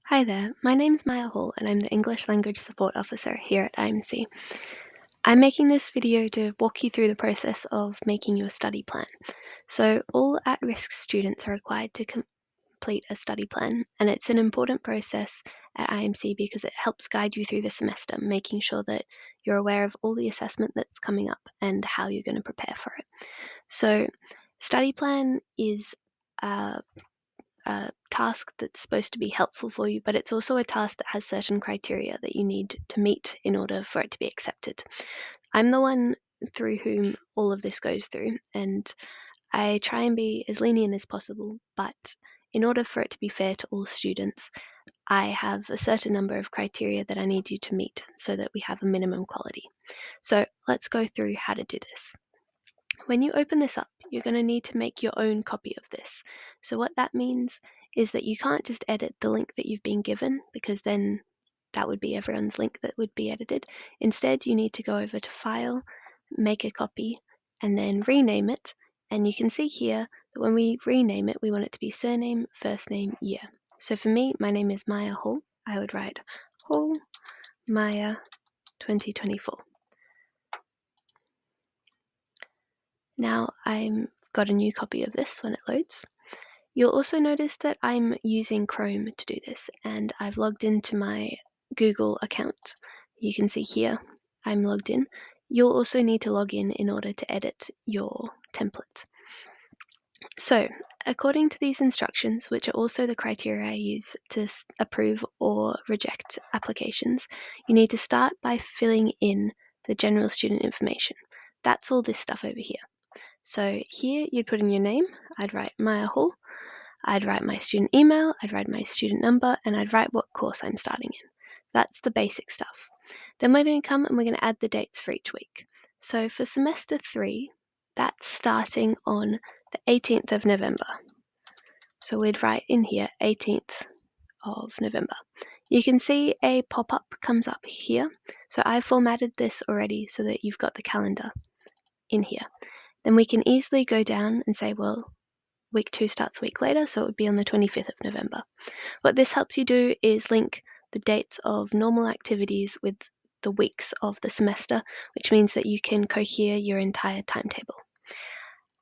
Hi there, my name's Maya Hall and I'm the English Language Support Officer here at IMC. I'm making this video to walk you through the process of making your study plan. So all at-risk students are required to complete a study plan, and it's an important process at IMC because it helps guide you through the semester, making sure that you're aware of all the assessment that's coming up and how you're going to prepare for it. So study plan is a task that's supposed to be helpful for you, but it's also a task that has certain criteria that you need to meet in order for it to be accepted. I'm the one through whom all of this goes through, and I try and be as lenient as possible, but in order for it to be fair to all students, I have a certain number of criteria that I need you to meet so that we have a minimum quality. So let's go through how to do this. When you open this up, you're going to need to make your own copy of this. So what that means is that you can't just edit the link that you've been given, because then that would be everyone's link that would be edited. Instead, you need to go over to File, make a copy, and then rename it. And you can see here that when we rename it, we want it to be surname, first name, year. So for me, my name is Maya Hall. I would write Hall Maya 2024. Now I've got a new copy of this when it loads. You'll also notice that I'm using Chrome to do this, and I've logged into my Google account. You can see here I'm logged in. You'll also need to log in order to edit your template. So, according to these instructions, which are also the criteria I use to approve or reject applications, you need to start by filling in the general student information. That's all this stuff over here. So here you'd put in your name. I'd write Maya Hall. I'd write my student email, I'd write my student number, and I'd write what course I'm starting in. That's the basic stuff. Then we're going to come and we're going to add the dates for each week. So for semester 3, that's starting on the 18th of November. So we'd write in here 18th of November. You can see a pop-up comes up here. So I formatted this already so that you've got the calendar in here. Then we can easily go down and say, well, week 2 starts a week later, so it would be on the 25th of November. What this helps you do is link the dates of normal activities with the weeks of the semester, which means that you can cohere your entire timetable.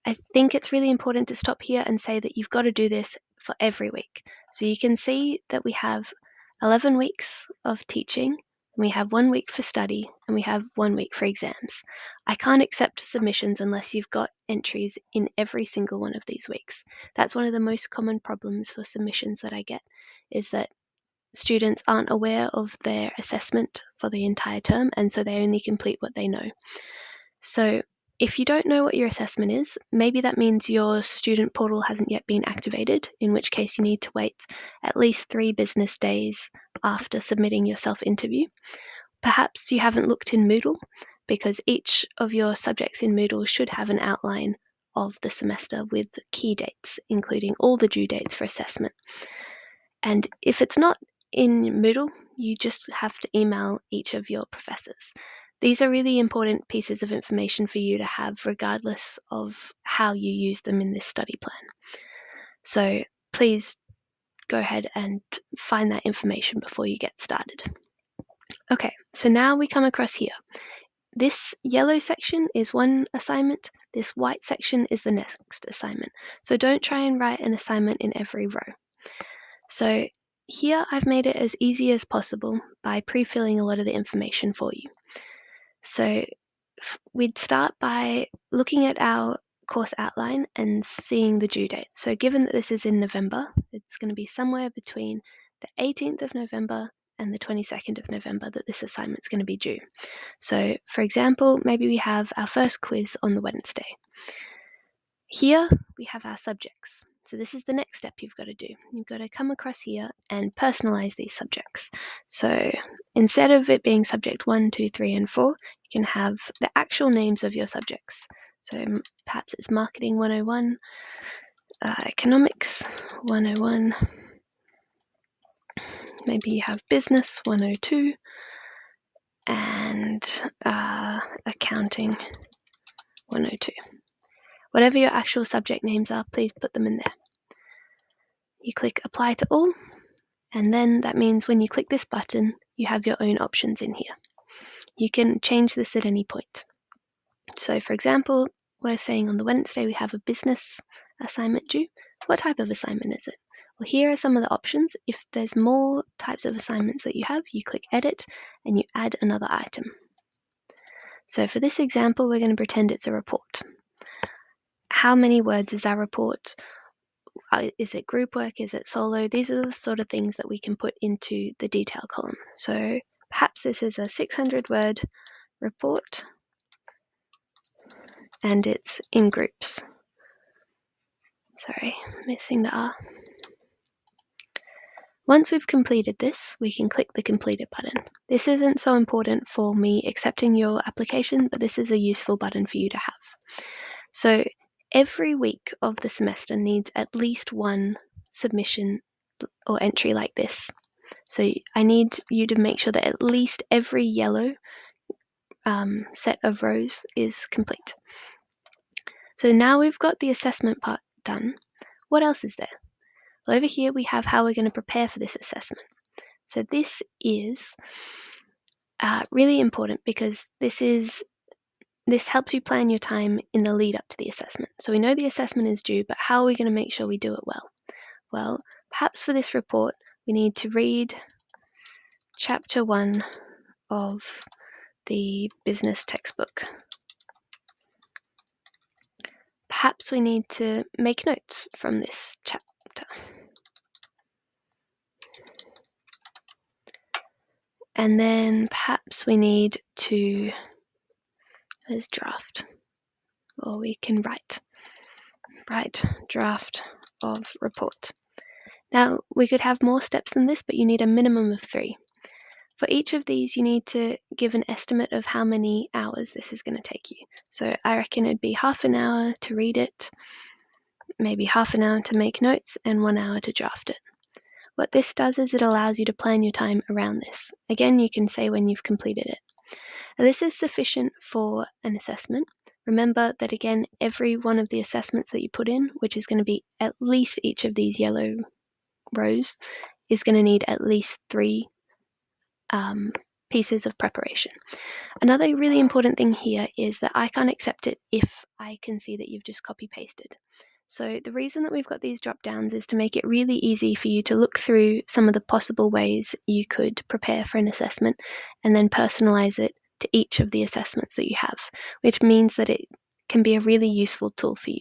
I think it's really important to stop here and say that you've got to do this for every week. So you can see that we have 11 weeks of teaching, we have 1 week for study, and we have 1 week for exams. I can't accept submissions unless you've got entries in every single one of these weeks. That's one of the most common problems for submissions that I get, is that students aren't aware of their assessment for the entire term, and so they only complete what they know. So if you don't know what your assessment is, maybe that means your student portal hasn't yet been activated, in which case you need to wait at least 3 business days after submitting your self-interview. Perhaps you haven't looked in Moodle, because each of your subjects in Moodle should have an outline of the semester with key dates, including all the due dates for assessment. And if it's not in Moodle, you just have to email each of your professors. These are really important pieces of information for you to have regardless of how you use them in this study plan. So please go ahead and find that information before you get started. Okay, so now we come across here. This yellow section is one assignment, this white section is the next assignment. So don't try and write an assignment in every row. So here I've made it as easy as possible by pre-filling a lot of the information for you. So we'd start by looking at our course outline and seeing the due date. So given that this is in November, it's going to be somewhere between the 18th of November and the 22nd of November that this assignment's going to be due. So for example, maybe we have our first quiz on the Wednesday. Here we have our subjects. So this is the next step you've got to do. You've got to come across here and personalize these subjects. So instead of it being subject 1, 2, 3, and 4, you can have the actual names of your subjects. So perhaps it's Marketing 101, Economics 101, maybe you have Business 102, and Accounting 102. Whatever your actual subject names are, please put them in there. You click Apply to All, And then that means when you click this button, you have your own options in here. You can change this at any point. So for example, we're saying on the Wednesday we have a business assignment due. What type of assignment is it? Well, here are some of the options. If there's more types of assignments that you have, you click edit and you add another item. So for this example, we're going to pretend it's a report. How many words is our report? Is it group work? Is it solo? These are the sort of things that we can put into the detail column. So perhaps this is a 600-word report and it's in groups. Sorry, missing the R. Once we've completed this, we can click the completed button. This isn't so important for me accepting your application, but this is a useful button for you to have. So every week of the semester needs at least one submission or entry like this. So I need you to make sure that at least every yellow set of rows is complete. So now we've got the assessment part done. What else is there? Well, over here we have how we're going to prepare for this assessment. So this is really important because this helps you plan your time in the lead up to the assessment. So we know the assessment is due, but how are we going to make sure we do it well? Well, perhaps for this report, we need to read chapter 1 of the business textbook. Perhaps we need to make notes from this chapter. And then perhaps we need to, there's draft, or we can write draft of report. Now, we could have more steps than this, but you need a minimum of 3. For each of these, you need to give an estimate of how many hours this is going to take you. So I reckon it'd be half an hour to read it, maybe half an hour to make notes, and 1 hour to draft it. What this does is it allows you to plan your time around this. Again, you can say when you've completed it. Now, this is sufficient for an assessment. Remember that again, every one of the assessments that you put in, which is going to be at least each of these yellow rows, is going to need at least 3 pieces of preparation. Another really important thing here is that I can't accept it if I can see that you've just copy pasted. So the reason that we've got these drop downs is to make it really easy for you to look through some of the possible ways you could prepare for an assessment and then personalize it to each of the assessments that you have, which means that it can be a really useful tool for you.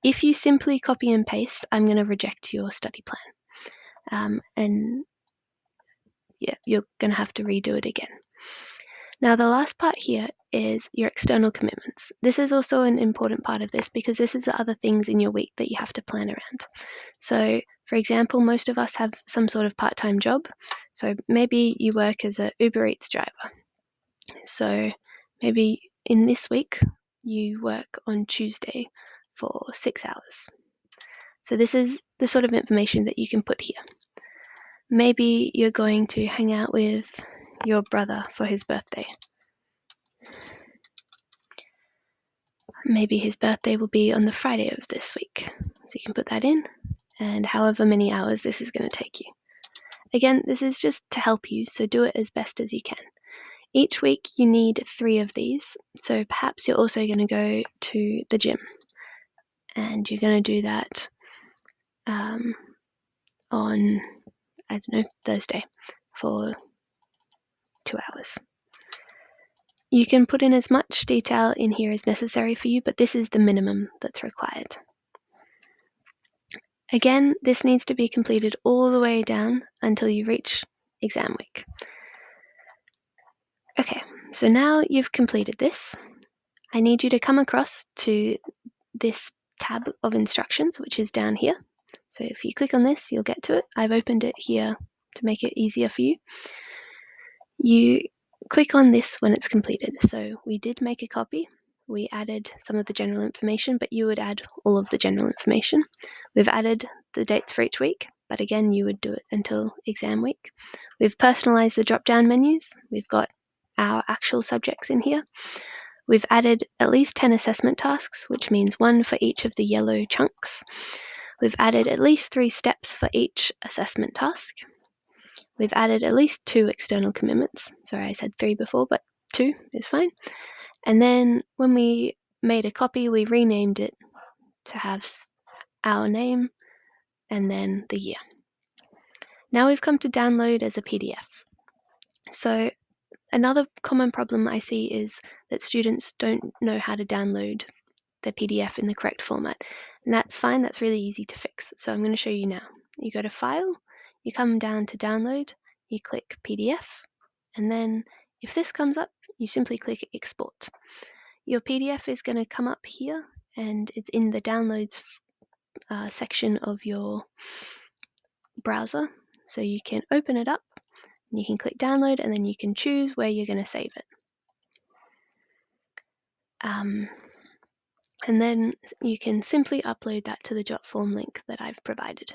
If you simply copy and paste, I'm going to reject your study plan. And yeah, you're going to have to redo it again. Now, the last part here is your external commitments. This is also an important part of this because this is the other things in your week that you have to plan around. So, for example, most of us have some sort of part-time job. So maybe you work as an Uber Eats driver. So maybe in this week, you work on Tuesday for 6 hours. So this is the sort of information that you can put here. Maybe you're going to hang out with your brother for his birthday. Maybe his birthday will be on the Friday of this week. So you can put that in, and however many hours this is going to take you. Again, this is just to help you, so do it as best as you can. Each week you need 3 of these, so perhaps you're also going to go to the gym, and you're going to do that on, I don't know, Thursday for 2 hours. You can put in as much detail in here as necessary for you, but this is the minimum that's required. Again, this needs to be completed all the way down until you reach exam week. Okay, so now you've completed this. I need you to come across to this tab of instructions, which is down here. So if you click on this, you'll get to it. I've opened it here to make it easier for you. You click on this when it's completed. So we did make a copy. We added some of the general information, but you would add all of the general information. We've added the dates for each week, but again, you would do it until exam week. We've personalized the drop-down menus. We've got our actual subjects in here. We've added at least 10 assessment tasks, which means 1 for each of the yellow chunks. We've added at least 3 steps for each assessment task. We've added at least 2 external commitments. Sorry, I said 3 before, but 2 is fine. And then when we made a copy, we renamed it to have our name and then the year. Now we've come to download as a PDF. So another common problem I see is that students don't know how to download the PDF in the correct format. And that's fine, that's really easy to fix. So I'm going to show you now. You go to File, you come down to Download, you click PDF, and then if this comes up, you simply click Export. Your PDF is going to come up here, and it's in the Downloads section of your browser. So you can open it up, and you can click Download, and then you can choose where you're going to save it. And then you can simply upload that to the Jotform link that I've provided.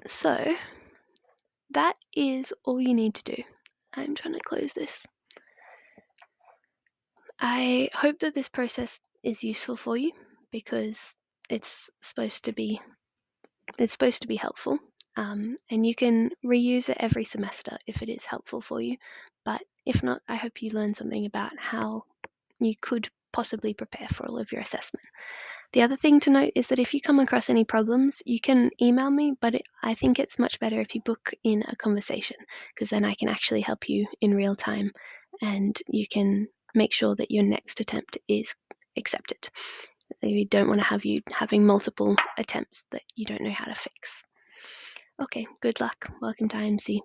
So that is all you need to do. I'm trying to close this. I hope that this process is useful for you because it's supposed to be helpful. And you can reuse it every semester if it is helpful for you. But if not, I hope you learned something about how you could possibly prepare for all of your assessment. The other thing to note is that if you come across any problems, you can email me, but I think it's much better if you book in a conversation because then I can actually help you in real time and you can make sure that your next attempt is accepted. We don't want to have you having multiple attempts that you don't know how to fix. Okay, good luck. Welcome to IMC.